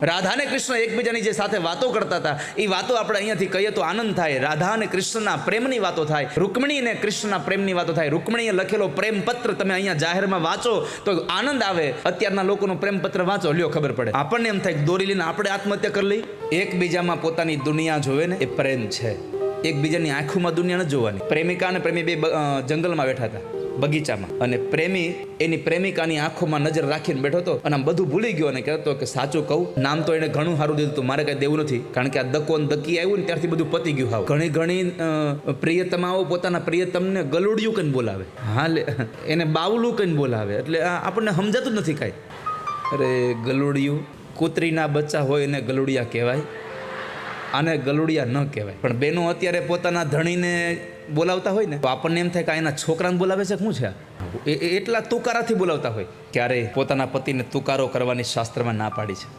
રાધા અને કૃષ્ણ એકબીજાની જે સાથે વાતો કરતા હતા એ વાતો આપણે અહીંયાથી કહીએ તો આનંદ થાય. રાધા અને કૃષ્ણના પ્રેમની વાતો થાય, રૂકમણી અને કૃષ્ણના પ્રેમની વાતો થાય. રૂકમણીએ લખેલો પ્રેમ પત્ર તમે અહીંયા જાહેરમાં વાંચો તો આનંદ આવે. અત્યારના લોકોનો પ્રેમ પત્ર વાંચો, લ્યો ખબર પડે. આપણને એમ થાય દોરી લઈને આપણે આત્મહત્યા કરી લઈ. એકબીજામાં પોતાની દુનિયા જોવે ને એ પ્રેમ છે. એકબીજાની આંખોમાં દુનિયા ન જોવાની. પ્રેમિકા અને પ્રેમી બે જંગલમાં બેઠા હતા, બગીચામાં, અને પ્રેમી એની પ્રેમિકાની આંખોમાં નજર રાખીને બેઠો હતો અને આમ બધું ભૂલી ગયો અને કહેતો કે સાચું કહું, નામ તો એને ઘણું સારું દીધું હતું, મારે કઈ દેવું નથી, કારણ કે આ દકો ને દકી આવ્યું ને ત્યારથી બધું પતી ગયું. હાવ ઘણી પ્રિયતમાઓ પોતાના પ્રિયતમને ગલુડિયું કઈને બોલાવે, હા લે એને બાવલું કઈને બોલાવે, એટલે આપણને સમજાતું જ નથી કાંઈ. અરે ગલુડિયું, કૂતરીના બચ્ચા હોય એને ગલુડિયા કહેવાય, આને ગલુડિયા ન કહેવાય. પણ બેનો અત્યારે પોતાના ધણીને બોલાવતા હોય ને તો આપણને એમ થાય કે એના છોકરાને બોલાવે છે, શું છે? એટલા તુકારાથી બોલાવતા હોય. ક્યારે પોતાના પતિને તુકારો કરવાની શાસ્ત્રમાં ના પાડી છે.